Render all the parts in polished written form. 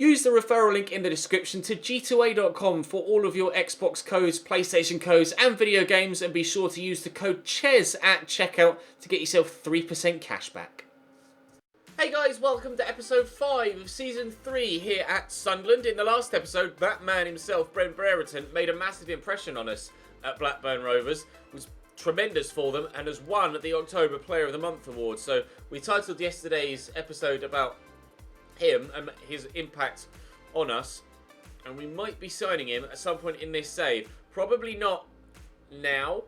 Use the referral link in the description to g2a.com for all of your Xbox codes, PlayStation codes and video games, and be sure to use the code CHES at checkout to get yourself 3% cash back. Hey guys, welcome to episode 5 of season 3 here at Sunderland. In the last episode, that man himself, Brom made a massive impression on us at Blackburn Rovers. It was tremendous for them and has won the October Player of the Month award. So we titled yesterday's episode about him and his impact on us, and we might be signing him at some point in this save. Probably not now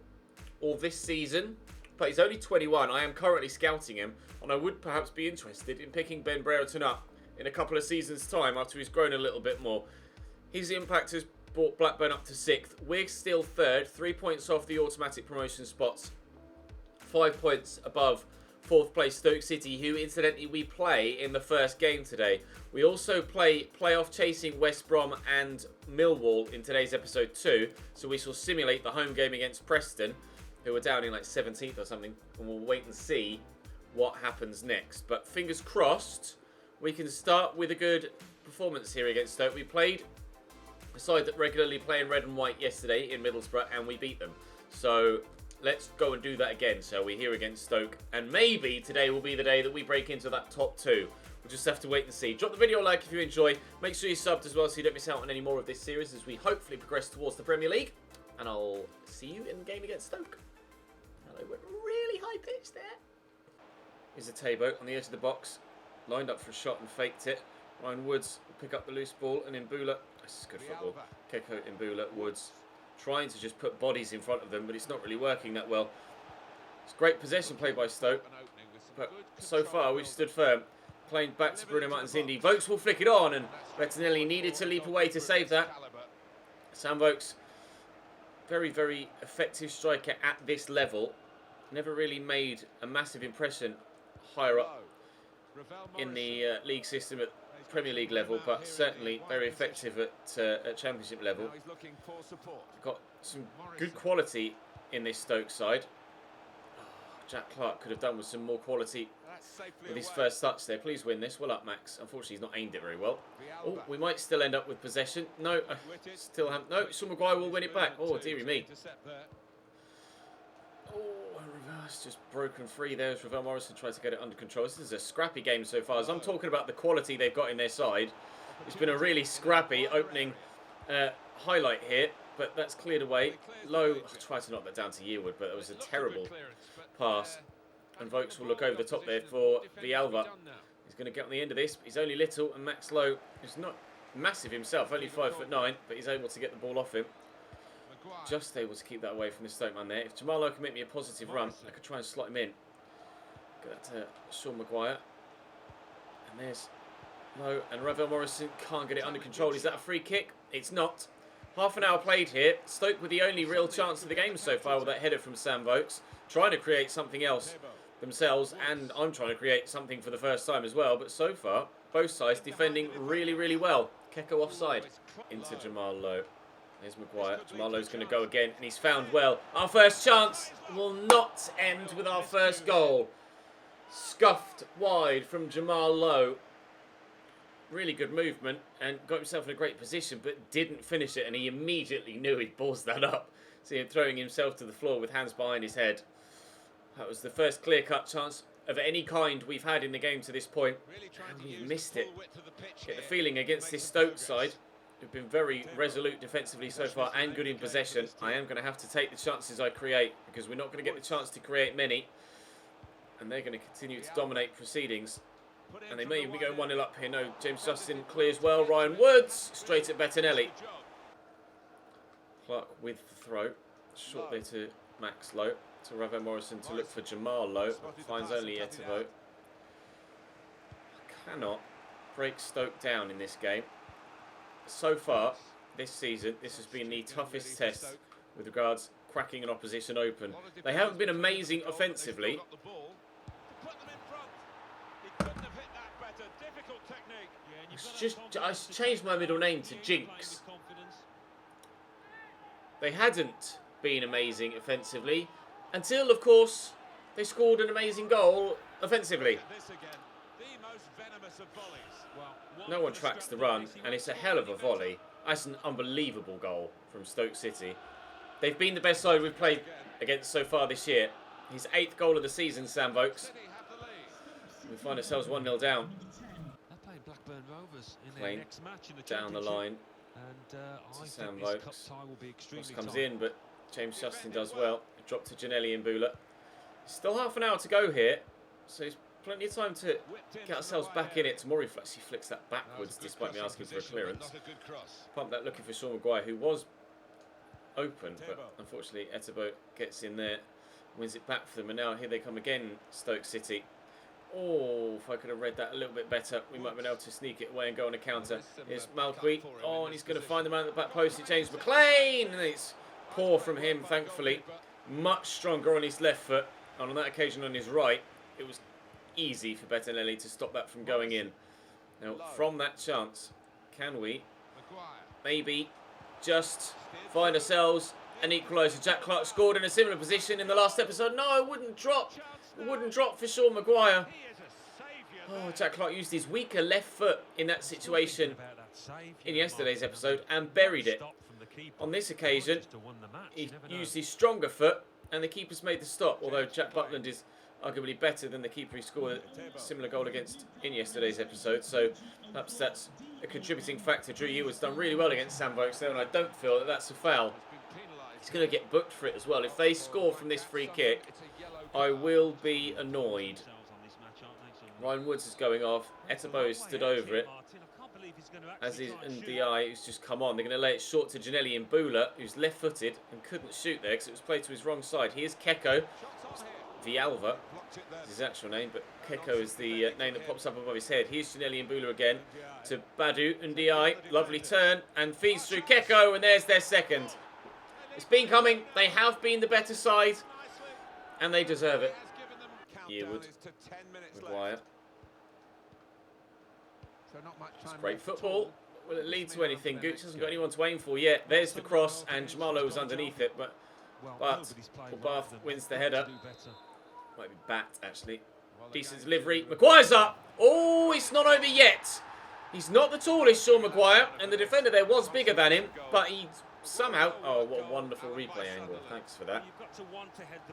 or this season, but he's only 21. I am currently scouting him, and I would perhaps be interested in picking Ben Brereton up in a couple of seasons' time after he's grown a little bit more. His impact has brought Blackburn up to 6th. We're still 3rd, 3 points off the automatic promotion spots, 5 points above 4th place Stoke City, who incidentally we play in the first game today. We also play playoff chasing West Brom and Millwall in today's episode 2, so we shall simulate the home game against Preston, who are down in like 17th or something, and we'll wait and see what happens next. But fingers crossed, we can start with a good performance here against Stoke. We played a side that regularly play in red and white yesterday in Middlesbrough, and we beat them. So let's go and do that again. So we're here against Stoke, and maybe today will be the day that we break into that top 2. We'll just have to wait and see. Drop the video a like if you enjoy. Make sure you subbed as well so you don't miss out on any more of this series as we hopefully progress towards the Premier League. And I'll see you in the game against Stoke. Hello, we're really high pitch there. Here's a Tabo on the edge of the box. Lined up for a shot and faked it. Ryan Woods will pick up the loose ball, and Imbula. This is good football. Keko, Imbula, Woods. Trying to just put bodies in front of them, but it's not really working that well. It's great possession play by Stoke, but so far we've stood firm. Playing back to Bruno Martins-Indy. Vokes will flick it on, and Bettinelli needed to leap away to save that. Sam Vokes, very, very effective striker at this level. Never really made a massive impression higher up in the league system at Premier League level, but certainly very effective at Championship level. Got some good quality in this Stoke side. Jack Clark could have done with some more quality with his first touch there. Please win this. Well up, Max. Unfortunately, he's not aimed it very well. Oh, we might still end up with possession. No, still haven't. No, Sean Maguire will win it back. Oh, dearie me. Oh, reverse just broken free there as Ravel Morrison tries to get it under control. This is a scrappy game so far. As I'm talking about the quality they've got in their side, it's been a really scrappy opening highlight here, but that's cleared away. Low, I tried to knock that down to Yearwood, but it was a terrible pass. And Vokes will look over the top there for Villalba. He's going to get on the end of this, but he's only little, and Max Lowe is not massive himself, only 5'9", but he's able to get the ball off him. Just able to keep that away from the Stoke man there. If Jamal Lowe can make me a positive run, I could try and slot him in. Get that to Sean Maguire. And there's Lowe, and Ravel Morrison can't get it under control. Is that a free kick? It's not. Half an hour played here. Stoke with the only real chance of the game so far with that header from Sam Vokes. Trying to create something else themselves, and I'm trying to create something for the first time as well. But so far, both sides defending really, really well. Keko offside into Jamal Lowe. There's Maguire. Jamal Lowe's going to go again, and he's found well. Our first chance will not end with our first goal. Scuffed wide from Jamal Lowe. Really good movement, and got himself in a great position, but didn't finish it, and he immediately knew he'd ballsed that up. See him throwing himself to the floor with hands behind his head. That was the first clear-cut chance of any kind we've had in the game to this point, and we've missed it. Get the feeling against this Stoke side, who've been very resolute defensively so far and good in possession, I am going to have to take the chances I create, because we're not going to get the chance to create many, and they're going to continue to dominate proceedings. And they may even be going 1-0 up here. No, James Justin clears well. Ryan Woods straight at Bettinelli. Clark with the throw. Short there to Max Lowe. To Ravel Morrison to look for Jamal Lowe. Finds only Ep5. Cannot break Stoke down in this game. So far, this season, this has been the toughest test with regards cracking an opposition open. They haven't been amazing offensively. I changed my middle name to Jinx. They hadn't been amazing offensively until, of course, they scored an amazing goal offensively. No one tracks the run, and it's a hell of a volley. That's an unbelievable goal from Stoke City. They've been the best side we've played against so far this year. His 8th goal of the season, Sam Vokes. We find ourselves 1-0 down. Playing down the line to Sam Vokes. Cross comes in, but James Justin does well. Drop to Janelli and Bula. Still half an hour to go here, so there's plenty of time to get ourselves back in it. Tomori actually flicks that backwards despite me asking for a clearance. Pump that looking for Sean Maguire, who was open, but unfortunately Ep5 gets in there, wins it back for them, and now here they come again, Stoke City. Oh, if I could have read that a little bit better, we might have been able to sneak it away and go on a counter. Here's Malqui. Oh, and he's going to find the man at the back post. It's James McLean, and it's poor from him, thankfully. Much stronger on his left foot, and on that occasion on his right, it was easy for Bettinelli to stop that from going in. Now, from that chance, can we maybe just find ourselves an equaliser? Jack Clark scored in a similar position in the last episode. No, it wouldn't drop. It wouldn't drop for Sean Maguire. Oh, Jack Clark used his weaker left foot in that situation in yesterday's episode and buried it. On this occasion, he used his stronger foot and the keeper's made the stop, although Jack Butland is arguably better than the keeper he scored a similar goal against in yesterday's episode, so perhaps that's a contributing factor. Drew Yewood's done really well against Sam Vokes there, and I don't feel that that's a foul. He's going to get booked for it as well. If they score from this free kick, I will be annoyed. Ryan Woods is going off. Ep5 stood over it, as is Ndiaye, who's just come on. They're going to lay it short to Janelli and Bula, who's left-footed and couldn't shoot there because it was played to his wrong side. Here's Keko. Vialva is his actual name, but Keko is the name that pops up above his head. Here's Janelli and Bula again to Badu and Ndiaye. Lovely turn and feeds through Keko, and there's their second. It's been coming. They have been the better side, and they deserve it. Yewood, Maguire. It's great football. Will it lead to anything? Gooch hasn't got anyone to aim for yet. There's the cross, and Jamalo was underneath it, but Bath wins the header. Might be Bat, actually. Decent delivery. Maguire's up. Oh, it's not over yet. He's not the tallest, Sean Maguire, and the defender there was bigger than him, but he somehow... Oh, what a wonderful replay angle. Thanks for that.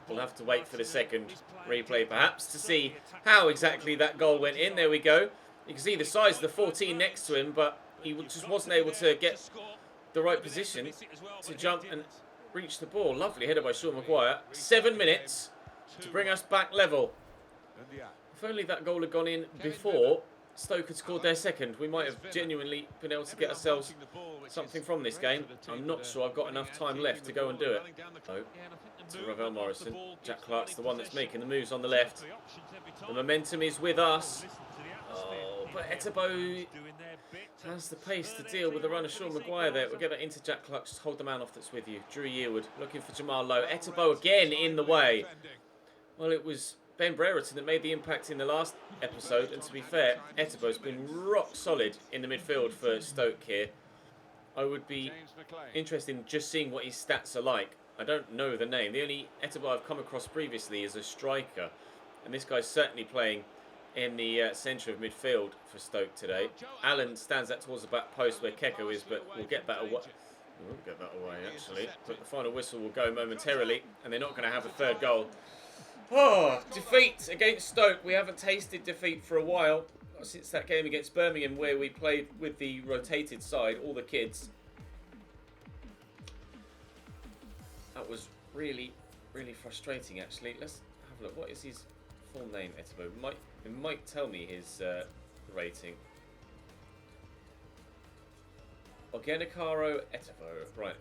We'll have to wait for the second replay, perhaps, to see how exactly that goal went in. There we go. You can see the size of the 14 next to him, but he just wasn't able to get the right position to jump and reach the ball. Lovely header by Sean Maguire. 7 minutes to bring us back level. If only that goal had gone in before Stoke had scored their second, we might have genuinely been able to get ourselves something from this game. I'm not sure I've got enough time left to go and do it. Oh, to Ravel Morrison. Jack Clark's the one that's making the moves on the left. The momentum is with us. Oh, but Ep5 has the pace to deal with the run of Sean Maguire there. We'll get that into Jack Clark. Just hold the man off that's with you. Drew Yewood looking for Jamal Lowe. Ep5 again in the way. Well, it was Ben Brereton that made the impact in the last episode. And to be fair, Ep5's been rock solid in the midfield for Stoke here. I would be interested in just seeing what his stats are like. I don't know the name. The only Ep5 I've come across previously is a striker. And this guy's certainly playing in the centre of midfield for Stoke today. Allen stands out towards the back post where Keko is, but we'll get that away. We won't get that away, actually. But the final whistle will go momentarily, and they're not going to have a third goal. Oh, defeat against Stoke. We haven't tasted defeat for a while, since that game against Birmingham where we played with the rotated side, all the kids. That was really, really frustrating, actually. Let's have a look. What is his full name, Ep5? It might tell me his rating. Ogenikaro Ep5. Right.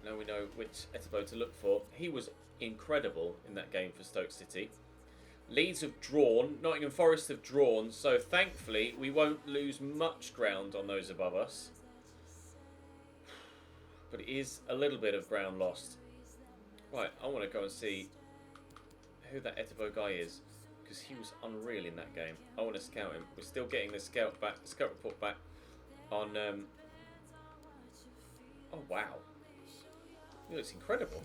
Now we know which Ep5 to look for. He was incredible in that game for Stoke City. Leeds have drawn. Nottingham Forest have drawn. So thankfully we won't lose much ground on those above us. But it is a little bit of ground lost. Right. I want to go and see who that Ep5 guy is, because he was unreal in that game. I want to scout him. We're still getting the scout report back on. Oh wow, he looks incredible.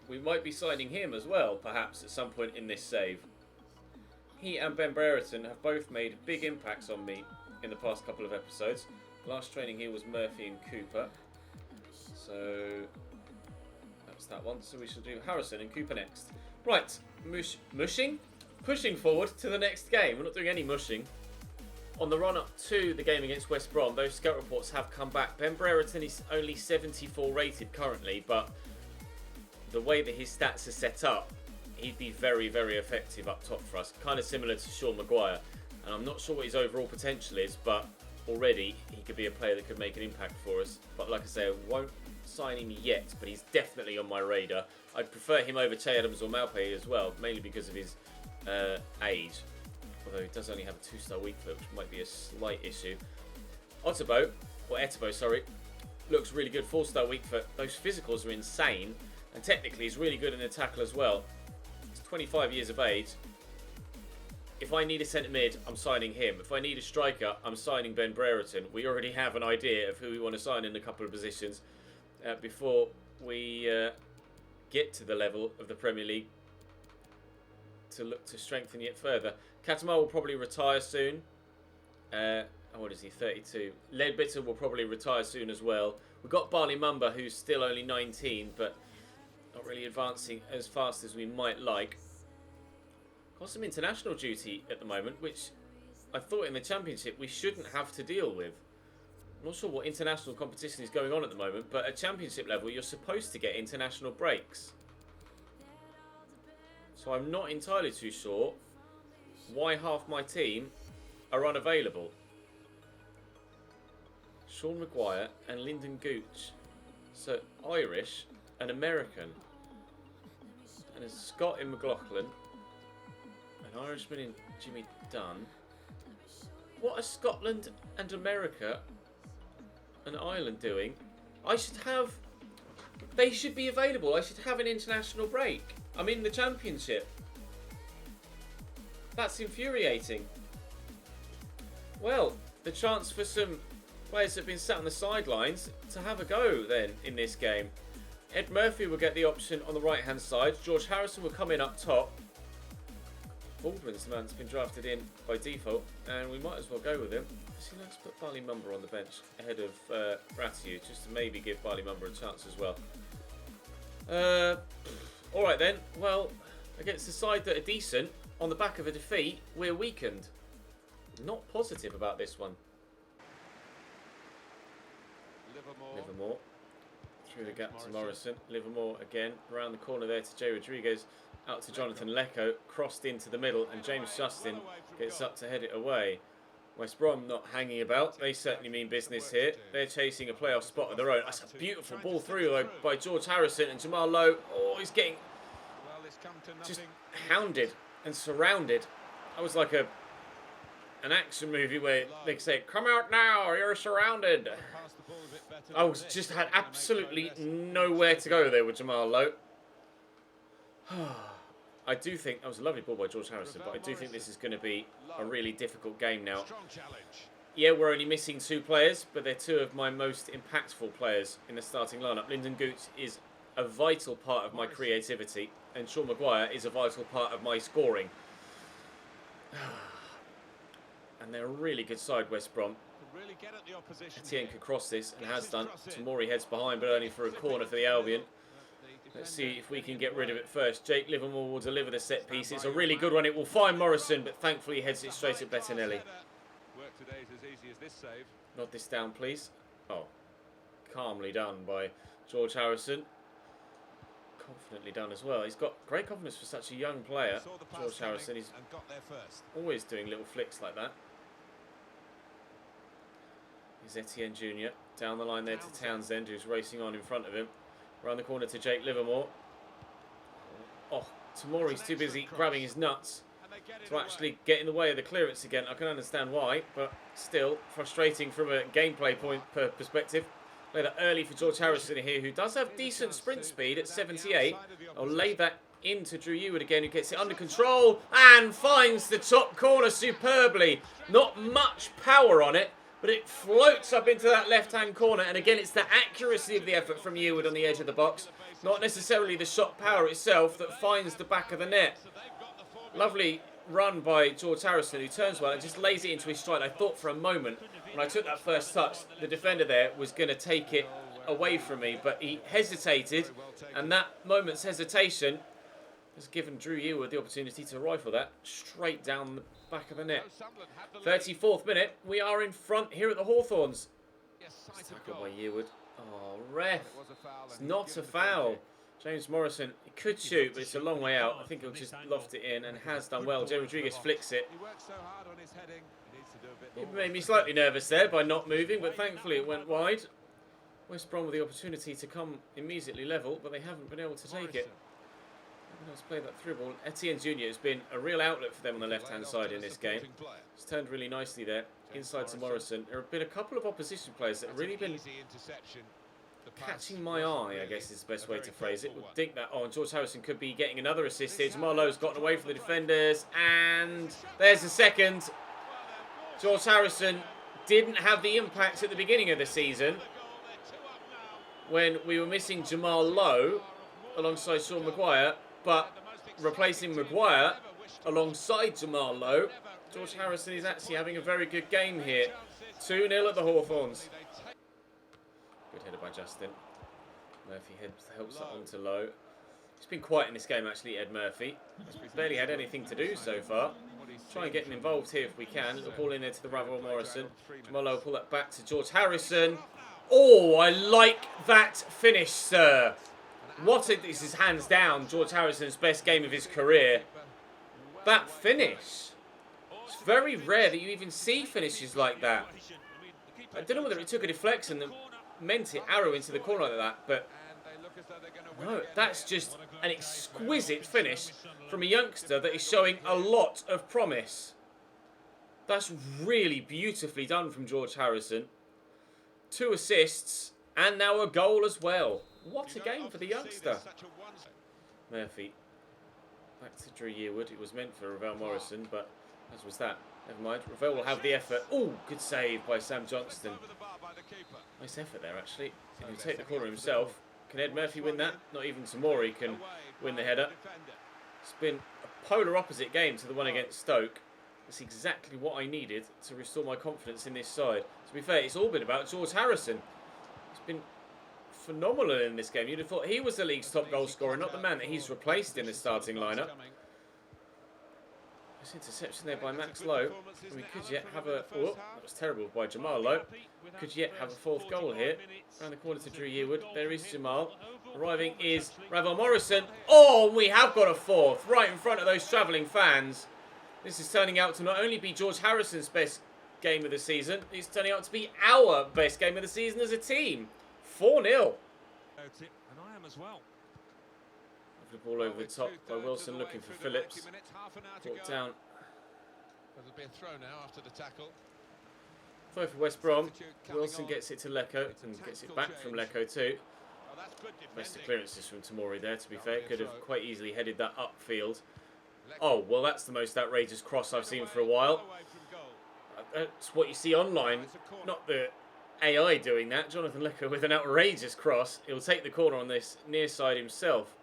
We might be signing him as well, perhaps at some point in this save. he and Ben Brereton have both made big impacts on me in the past couple of episodes. Last training here was Murphy and Cooper. So that's that one. So we shall do Harrison and Cooper next. Right, mushing? Pushing forward to the next game. We're not doing any mushing. On the run-up to the game against West Brom, those scout reports have come back. Ben Brereton is only 74 rated currently, but the way that his stats are set up, he'd be very, very effective up top for us. Kind of similar to Sean Maguire. And I'm not sure what his overall potential is, but already he could be a player that could make an impact for us. But like I say, I won't sign him yet, but he's definitely on my radar. I'd prefer him over Che Adams or Malpe as well, mainly because of his age. Although he does only have a 2-star weak foot, which might be a slight issue. Etebo, sorry, looks really good. 4-star weak foot. Those physicals are insane, and technically he's really good in the tackle as well. He's 25 years of age. If I need a centre mid, I'm signing him. If I need a striker, I'm signing Ben Brereton. We already have an idea of who we want to sign in a couple of positions before we get to the level of the Premier League to look to strengthen yet further. Katamar will probably retire soon. What is he, 32? Leadbitter will probably retire soon as well. We've got Barley Mumba, who's still only 19, but not really advancing as fast as we might like. Got some international duty at the moment, which I thought in the Championship we shouldn't have to deal with. I'm not sure what international competition is going on at the moment, but at Championship level you're supposed to get international breaks. So I'm not entirely too sure why half my team are unavailable. Sean Maguire and Lyndon Gooch. So Irish and American. And a Scot in McLaughlin. An Irishman in Jimmy Dunn. What are Scotland and America and Ireland doing? They should be available. I should have an international break. I'm in the Championship. That's infuriating. Well, the chance for some players that have been sat on the sidelines to have a go then in this game. Ed Murphy will get the option on the right hand side. George Harrison will come in up top. Baldwin's the man that's been drafted in by default, and we might as well go with him. Actually, let's put Barley Mumba on the bench ahead of Ratiu, just to maybe give Barley Mumba a chance as well. Alright then, well, against a side that are decent, on the back of a defeat, we're weakened. Not positive about this one. Livermore. Through the gap to Morrison. Livermore again, around the corner there to Jay Rodriguez. Out to Jonathan Lecco, crossed into the middle, and James Justin gets up to head it away. West Brom not hanging about. They certainly mean business here. They're chasing a playoff spot of their own. That's a beautiful ball through though by George Harrison, and Jamal Lowe. Oh, he's getting just hounded and surrounded. That was like an action movie where they say, "Come out now, you're surrounded." I just had absolutely nowhere to go there with Jamal Lowe. I do think that was a lovely ball by George Harrison, but I do think this is going to be a really difficult game now. Yeah, we're only missing 2 players, but they're 2 of my most impactful players in the starting lineup. Lyndon Gooch is a vital part of my creativity, and Sean Maguire is a vital part of my scoring. And they're a really good side, West Brom. Etienne could cross this and has done. Tamori heads behind, but only for a corner for the Albion. Let's see if we can get rid of it first. Jake Livermore will deliver the set piece. It's a really good one. It will find Morrison, but thankfully he heads it straight at Bettinelli. Nod this down, please. Oh, calmly done by George Harrison. Confidently done as well. He's got great confidence for such a young player, George Harrison. He's always doing little flicks like that. Here's Etienne Jr. Down the line there to Townsend, who's racing on in front of him. Around the corner to Jake Livermore. Oh, Tamori's too busy grabbing his nuts to actually get in the way of the clearance again. I can understand why, but still frustrating from a gameplay perspective. Play that early for George Harrison here, who does have decent sprint speed at 78. I'll lay that into Drew Eward again, who gets it under control and finds the top corner superbly. Not much power on it, but it floats up into that left-hand corner. And again, it's the accuracy of the effort from Eward on the edge of the box, not necessarily the shot power itself that finds the back of the net. Lovely run by George Harrison, who turns well and just lays it into his stride. I thought for a moment, when I took that first touch, the defender there was going to take it away from me, but he hesitated, and that moment's hesitation has given Drew Yearwood the opportunity to rifle that straight down the back of the net. 34th minute, we are in front here at the Hawthorns. Tackled by Yearwood. Oh, ref. It's not a foul. James Morrison, he could shoot, but it's a long way out. I think he'll just loft it in and has done well. Jay Rodriguez flicks it. It made me slightly nervous there by not moving, but thankfully it went wide. West Brom with the opportunity to come immediately level, but they haven't been able to take it. Let's play that through ball. Etienne Jr. has been a real outlet for them on the left-hand side in this game. It's turned really nicely there, inside to Morrison. There have been a couple of opposition players that have really been catching my eye, I guess is the best way to phrase it. We'll think that on. George Harrison could be getting another assist here. Jamal Lowe's gotten away from the defenders, and there's the second. George Harrison didn't have the impact at the beginning of the season when we were missing Jamal Lowe alongside Sean Maguire, but replacing Maguire alongside Jamal Lowe, George Harrison is actually having a very good game here. 2-0 at the Hawthorns. Good header by Justin. Murphy helps that onto Lowe. He's been quiet in this game actually, Ed Murphy. He's barely had anything to do so far. Try and get him involved here if we can. Little ball in there to the Ravel Morrison. Jamal Lowe will pull that back to George Harrison. Oh, I like that finish, sir. This is hands down George Harrison's best game of his career. That finish. It's very rare that you even see finishes like that. I don't know whether it took a deflection that meant it arrow into the corner like that, but no, that's just an exquisite finish from a youngster that is showing a lot of promise. That's really beautifully done from George Harrison. 2 assists and now a goal as well. What a game for the youngster. Murphy. Back to Drew Yearwood. It was meant for Ravel Morrison, but as was that. Never mind. Ravel will have the effort. Oh, good save by Sam Johnston. Nice effort there, actually. He'll take the corner himself. Can Ed Murphy win that? Not even Tamori can win the header. It's been a polar opposite game to the one against Stoke. It's exactly what I needed to restore my confidence in this side. To be fair, it's all been about George Harrison. He's been phenomenal in this game. You'd have thought he was the league's top goal scorer, not the man that he's replaced in the starting lineup. This interception there by Max Lowe. We could yet have a... Oh, that was terrible by Jamal Lowe. Could yet have a 4th goal here. Around the corner to Drew Yearwood. There is Jamal. Arriving is Ravel Morrison. Oh, we have got a 4th right in front of those travelling fans. This is turning out to not only be George Harrison's best game of the season, it's turning out to be our best game of the season as a team. 4-0. And I am as well. The ball over the top by Wilson, looking for Phillips. Brought down. There'll be a throw now after the tackle. Throw for West Brom. Wilson gets it to Lecco and gets it back from Lecco too. Best of clearances from Tamori there, to be fair. Could have quite easily headed that upfield. Oh, well, that's the most outrageous cross I've seen for a while. That's what you see online, not the AI doing that. Jonathan Lecco with an outrageous cross. He'll take the corner on this near side himself.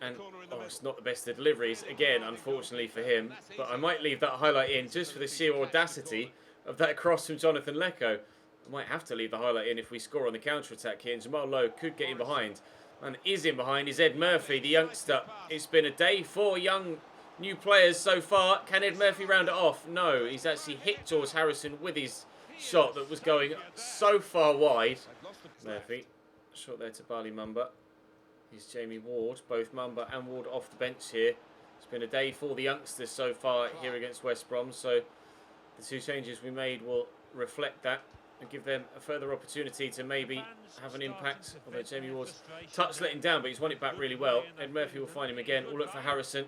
And, oh, it's not the best of deliveries, again, unfortunately for him. But I might leave that highlight in just for the sheer audacity of that cross from Jonathan Lecco. I might have to leave the highlight in if we score on the counter-attack here. And Jamal Lowe could get in behind. And is in behind is Ed Murphy, the youngster. It's been a day for young new players so far. Can Ed Murphy round it off? No, he's actually hit George Harrison with his shot that was going so far wide. Murphy, shot there to Barley Mumba. Here's Jamie Ward, both Mumba and Ward off the bench here. It's been a day for the youngsters so far here against West Brom, so the 2 changes we made will reflect that and give them a further opportunity to maybe have an impact. Although Jamie Ward's touch let him down, but he's won it back really well. Ed Murphy will find him again. We'll look for Harrison.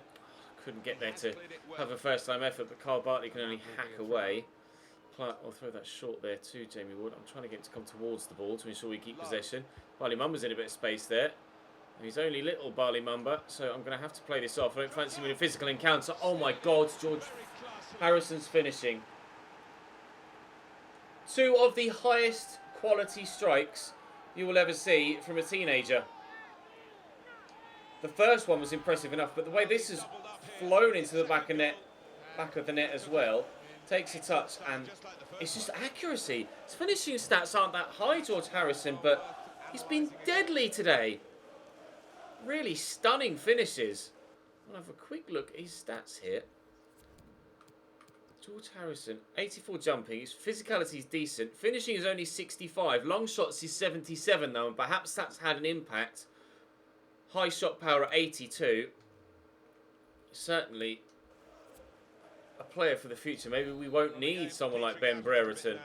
Couldn't get there to have a first-time effort, but Carl Bartley can only hack away. I'll throw that short there to Jamie Ward. I'm trying to get him to come towards the ball to ensure we keep possession. Barley Mumba's in a bit of space there. And he's only little Barley Mumba, so I'm going to have to play this off. I don't fancy him in a physical encounter. Oh my God, George Harrison's finishing. 2 of the highest quality strikes you will ever see from a teenager. The first one was impressive enough, but the way this has flown into the back of the net as well. Takes a touch, and it's just accuracy. His finishing stats aren't that high, George Harrison, but he's been deadly today. Really stunning finishes. I'll have a quick look at his stats here. George Harrison, 84 jumping. His physicality is decent. Finishing is only 65. Long shots is 77 though, and perhaps that's had an impact. High shot power at 82. Certainly a player for the future. Maybe we won't need someone like Ben Brereton.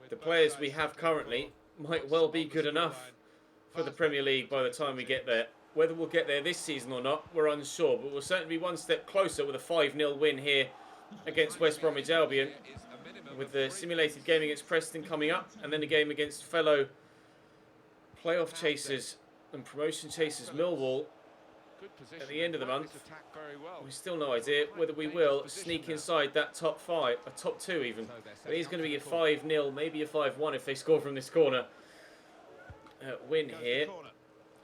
The players we have currently might well be good enough for the Premier League by the time we get there. Whether we'll get there this season or not, we're unsure, but we'll certainly be one step closer with a 5-0 win here against West Bromwich Albion, with the simulated game against Preston coming up, and then a game against fellow playoff chasers and promotion chasers Millwall at the end of the month. We've still no idea whether we will sneak inside that top 5, a top 2 even. It is going to be a 5-0, maybe a 5-1 if they score from this corner win here.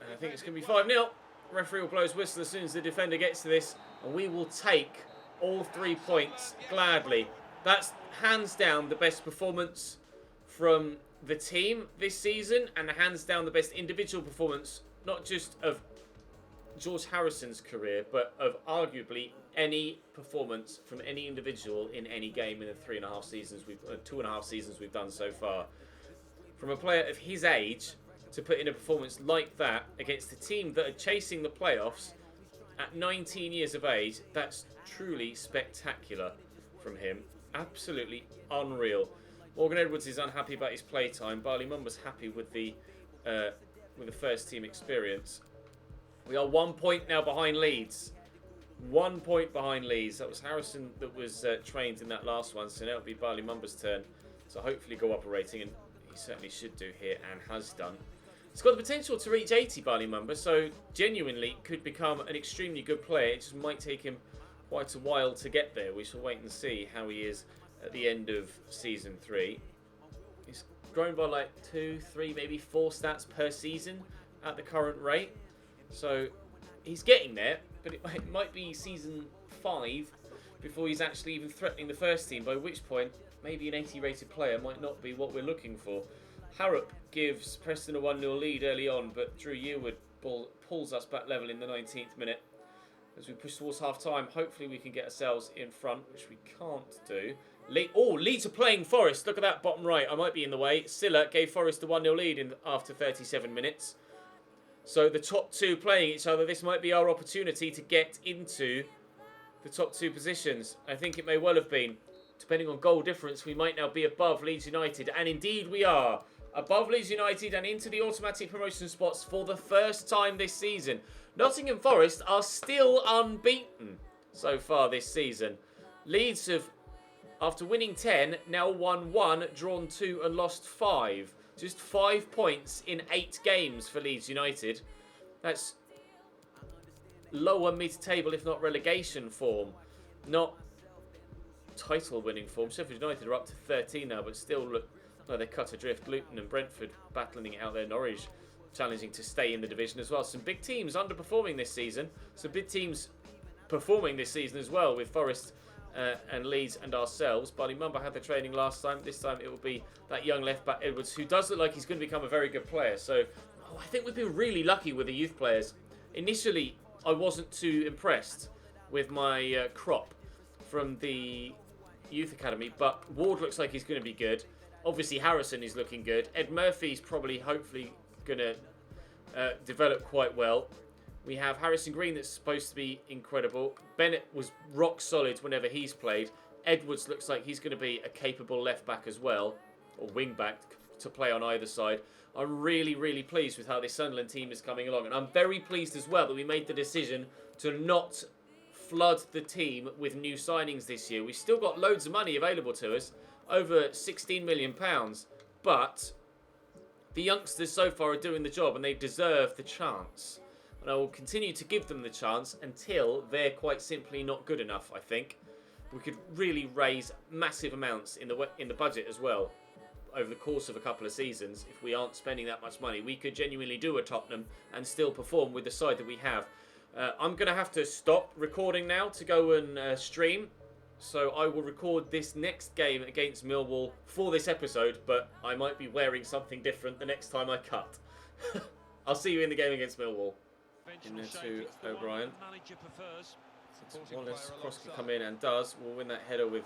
And I think it's going to be 5-0. Referee will blow his whistle as soon as the defender gets to this, and we will take all 3 points gladly. That's hands down the best performance from the team this season, and hands down the best individual performance, not just of George Harrison's career, but of arguably any performance from any individual in any game in the 2.5 seasons we've done so far. From a player of his age to put in a performance like that against a team that are chasing the playoffs at 19 years of age, that's truly spectacular from him. Absolutely unreal. Morgan Edwards is unhappy about his play time. Barley Mumba's happy with the first team experience. We are 1 point now behind Leeds. 1 point behind Leeds. That was Harrison that was trained in that last one, so now it'll be Barley Mumba's turn. So hopefully go up a rating, and he certainly should do here and has done. He's got the potential to reach 80, Barley Mumba, so genuinely could become an extremely good player. It just might take him quite a while to get there. We shall wait and see how he is at the end of Season 3. He's grown by like 2, 3, maybe 4 stats per season at the current rate. So he's getting there, but it might be Season 5 before he's actually even threatening the first team, by which point maybe an 80 rated player might not be what we're looking for. Harrop gives Preston a 1-0 lead early on, but Drew Yearwood pulls us back level in the 19th minute. As we push towards half-time, hopefully we can get ourselves in front, which we can't do. Leeds are playing Forest. Look at that bottom right. I might be in the way. Silla gave Forest a 1-0 lead after 37 minutes. So the top 2 playing each other. This might be our opportunity to get into the top 2 positions. I think it may well have been. Depending on goal difference, we might now be above Leeds United. And indeed we are. Above Leeds United and into the automatic promotion spots for the first time this season. Nottingham Forest are still unbeaten so far this season. Leeds have, after winning 10, now won 1, drawn 2 and lost 5. Just 5 points in 8 games for Leeds United. That's lower mid-table, if not relegation form. Not title-winning form. Sheffield United are up to 13 now, but still look like they cut adrift. Luton and Brentford battling it out there. Norwich challenging to stay in the division as well. Some big teams underperforming this season. Some big teams performing this season as well, with Forest and Leeds and ourselves. Barley Mumba had the training last time. This time it will be that young left-back Edwards, who does look like he's going to become a very good player. So I think we've been really lucky with the youth players. Initially, I wasn't too impressed with my crop from the youth academy, but Ward looks like he's going to be good. Obviously, Harrison is looking good. Ed Murphy's probably, hopefully, going to develop quite well. We have Harrison Green that's supposed to be incredible. Bennett was rock solid whenever he's played. Edwards looks like he's going to be a capable left back as well, or wing back to play on either side. I'm really, really pleased with how this Sunderland team is coming along. And I'm very pleased as well that we made the decision to not flood the team with new signings this year. We've still got loads of money available to us, over £16 million. But the youngsters so far are doing the job, and they deserve the chance. And I will continue to give them the chance until they're quite simply not good enough, I think. We could really raise massive amounts in the budget as well over the course of a couple of seasons. If we aren't spending that much money, we could genuinely do a Tottenham and still perform with the side that we have. I'm going to have to stop recording now to go and stream. So I will record this next game against Millwall for this episode, but I might be wearing something different the next time I cut. I'll see you in the game against Millwall. In there to O'Brien. Wallace, cross can come in and does. We'll win that header with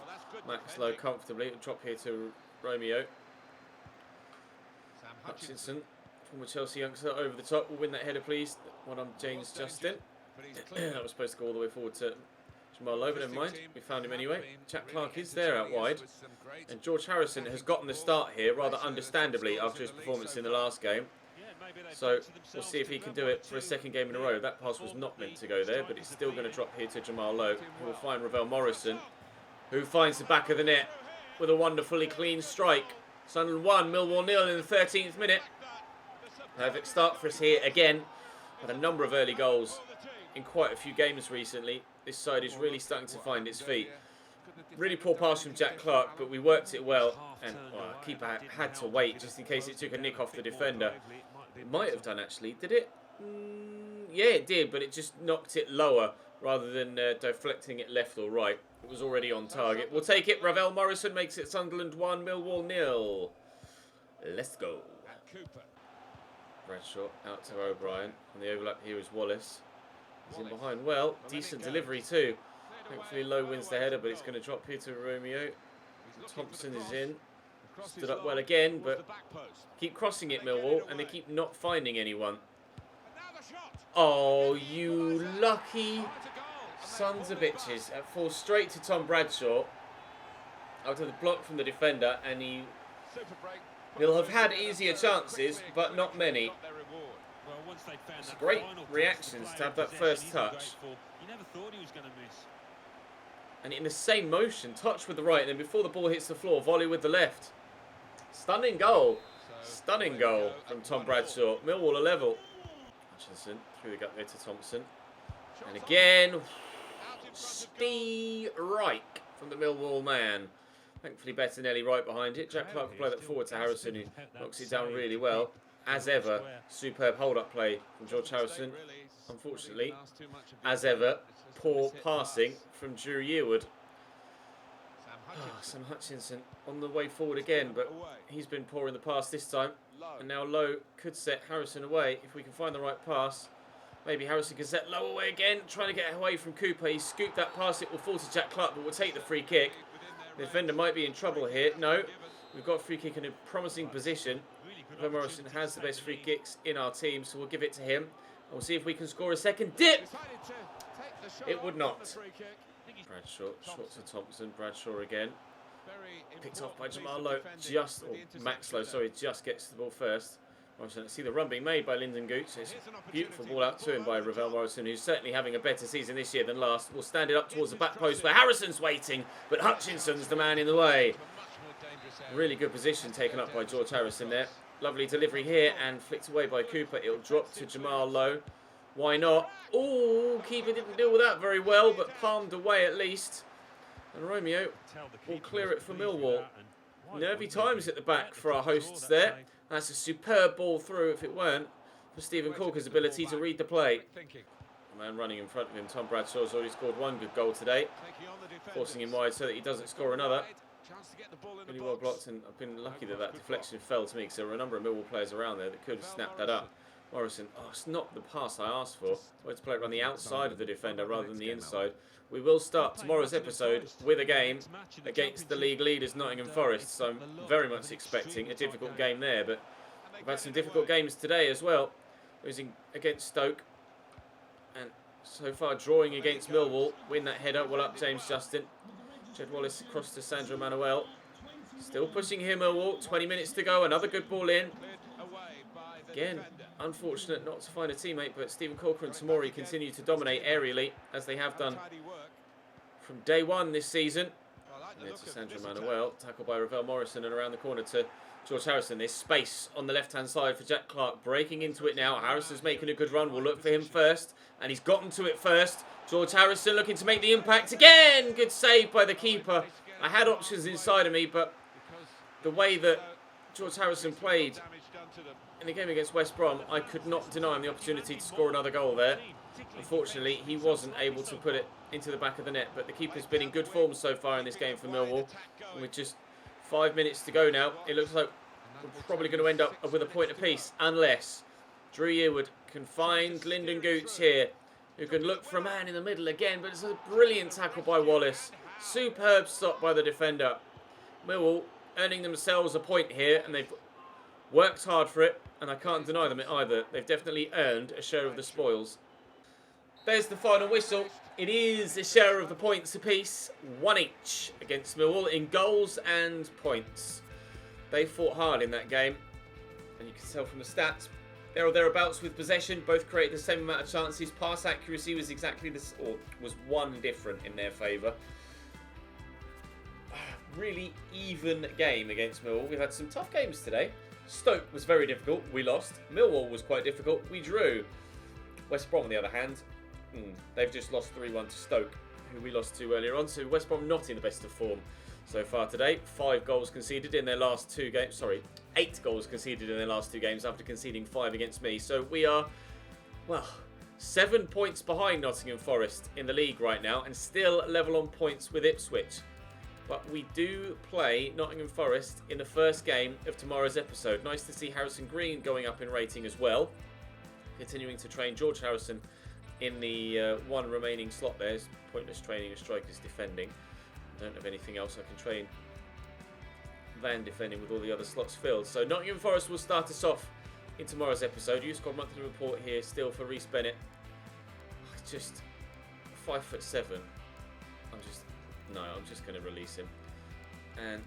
Max Lowe comfortably. It'll drop here to Romeo. Hutchinson, former Chelsea youngster, over the top. We'll win that header, please. One on James Justin. That was supposed to go all the way forward to Jamal Lowe, but never mind. We found him anyway. Jack Clark is there out wide. And George Harrison has gotten the start here, rather understandably, after his performance in the last game. So we'll see if he can do it for a second game in a row. That pass was not meant to go there, but it's still going to drop here to Jamal Lowe, who will find Ravel Morrison, who finds the back of the net with a wonderfully clean strike. Sunderland 1, Millwall 0 in the 13th minute. Perfect start for us here again. Had a number of early goals in quite a few games recently. This side is really starting to find its feet. Really poor pass from Jack Clark, but we worked it well. And keeper had to wait just in case it took a nick off the defender. It might have done actually. Did it? Yeah, it did, but it just knocked it lower rather than deflecting it left or right. It was already on target. We'll take it. Ravel Morrison makes it Sunderland 1, Millwall 0. Let's go. Bradshaw out to O'Brien. And the overlap here is Wallace. He's in behind well. Decent delivery too. Hopefully Lowe wins the header, but it's going to drop here to Romeo. Thompson is in. Stood up well again, but keep crossing it, Millwall, and they keep not finding anyone. Oh, you lucky sons of bitches. That falls straight to Tom Bradshaw. After the block from the defender, and he'll have had easier chances, but not many. It's great reactions to have that first touch. And in the same motion, touch with the right, and then before the ball hits the floor, volley with the left. Stunning goal. Stunning goal from Tom Bradshaw. Millwall a level. Hutchinson through the gut there to Thompson. And again, Steve Reich from the Millwall man. Thankfully, Bettinelli right behind it. Jack Clark will play that forward to Harrison, who knocks it down really well. As ever, superb hold-up play from George Harrison. Unfortunately, as ever, poor passing from Drew Yearwood. Sam Hutchinson on the way forward again, but he's been poor in the past this time. And now Lowe could set Harrison away if we can find the right pass. Maybe Harrison can set Lowe away again, trying to get away from Cooper. He scooped that pass, it will fall to Jack Clark, but we'll take the free kick. The defender might be in trouble here. No, we've got a free kick in a promising position. Ravel Morrison has the best free kicks in our team, so we'll give it to him. And we'll see if we can score a second dip. It would not. Bradshaw, short to Thompson. Bradshaw again. Picked off by Jamal Lowe. Max Lowe, sorry, just gets the ball first. Morrison, see the run being made by Lyndon Gooch. It's a beautiful ball out to him by Ravel Morrison, who's certainly having a better season this year than last. We'll stand it up towards the back post where Harrison's waiting, but Hutchinson's the man in the way. Really good position taken up by George Harrison there. Lovely delivery here and flicked away by Cooper. It'll drop to Jamal Lowe. Why not? Oh, keeper didn't deal with that very well, but palmed away at least. And Romeo will clear it for Millwall. Nervy times at the back for our hosts there. That's a superb ball through if it weren't for Stephen Corker's ability to read the play. The man running in front of him, Tom Bradshaw's already scored one good goal today, forcing him wide so that he doesn't score another. Really well blocked, and I've been lucky that that deflection fell to me because there were a number of Millwall players around there that could have snapped that up. Morrison, oh, it's not the pass I asked for. I wanted to play it around the outside of the defender rather than the inside. We will start tomorrow's episode with a game against the league leaders Nottingham Forest, so I'm very much expecting a difficult game there, but we've had some difficult games today as well. Losing against Stoke, and so far drawing against Millwall. Win that header, well up James Justin. Jed Wallace across to Sandro Manuel. Still pushing here Millwall, 20 minutes to go, another good ball in. Again, unfortunate not to find a teammate, but Stephen Corker and Tamori continue to dominate aerially, as they have done from day one this season. And there's to Sandro Manuel, tackled by Ravel Morrison, and around the corner to George Harrison. There's space on the left-hand side for Jack Clark, breaking into it now. Harrison's making a good run, we'll look for him first, and he's gotten to it first. George Harrison looking to make the impact again. Good save by the keeper. I had options inside of me, but the way that George Harrison played in the game against West Brom, I could not deny him the opportunity to score another goal there. Unfortunately, he wasn't able to put it into the back of the net, but the keeper's been in good form so far in this game for Millwall. And with just 5 minutes to go now, it looks like we're probably going to end up with a point apiece, unless Drew Yearwood can find Lyndon Goots here, who can look for a man in the middle again, but it's a brilliant tackle by Wallace. Superb stop by the defender. Millwall earning themselves a point here, and they've worked hard for it, and I can't deny them it either. They've definitely earned a share of the spoils. There's the final whistle. It is a share of the points apiece, 1 each against Millwall in goals and points. They fought hard in that game, and you can tell from the stats, there or thereabouts with possession, both created the same amount of chances. Pass accuracy was exactly this, or was 1 different in their favour. Really even game against Millwall. We've had some tough games today. Stoke was very difficult. We lost. Millwall was quite difficult. We drew. West Brom, on the other hand, they've just lost 3-1 to Stoke, who we lost to earlier on. So West Brom not in the best of form so far today. 5 goals conceded in their last 2 games. Sorry, 8 goals conceded in their last 2 games after conceding 5 against me. So we are, well, 7 points behind Nottingham Forest in the league right now, and still level on points with Ipswich. But we do play Nottingham Forest in the first game of tomorrow's episode. Nice to see Harrison Green going up in rating as well. Continuing to train George Harrison in the 1 remaining slot there. It's pointless training a striker's defending. I don't have anything else I can train than defending with all the other slots filled. So Nottingham Forest will start us off in tomorrow's episode. Youth Squad monthly report here still for Reece Bennett. Just 5'7". I'm just going to release him. And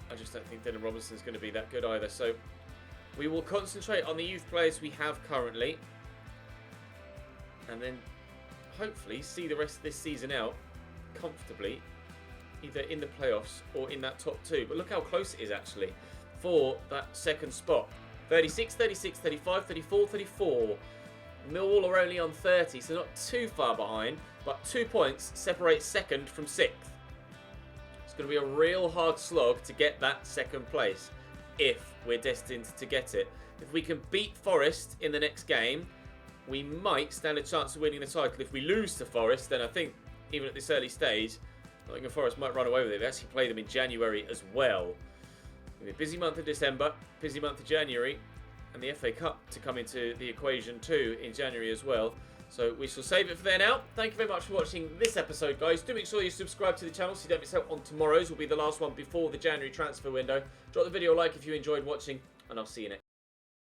I just don't think Dylan Robinson's going to be that good either. So we will concentrate on the youth players we have currently. And then hopefully see the rest of this season out comfortably, either in the playoffs or in that top 2. But look how close it is actually for that second spot. 36, 36, 35, 34, 34. Millwall are only on 30, so not too far behind, but 2 points separate second from 6th. It's going to be a real hard slog to get that second place if we're destined to get it. If we can beat Forest in the next game, we might stand a chance of winning the title. If we lose to Forest, then I think, even at this early stage, Nottingham Forest might run away with it. They actually play them in January as well. It'll be a busy month of December, busy month of January, and the FA Cup to come into the equation too in January as well. So we shall save it for there now. Thank you very much for watching this episode, guys. Do make sure you subscribe to the channel so you don't miss out on tomorrow's. Will be the last one before the January transfer window. Drop the video a like if you enjoyed watching, and I'll see you next.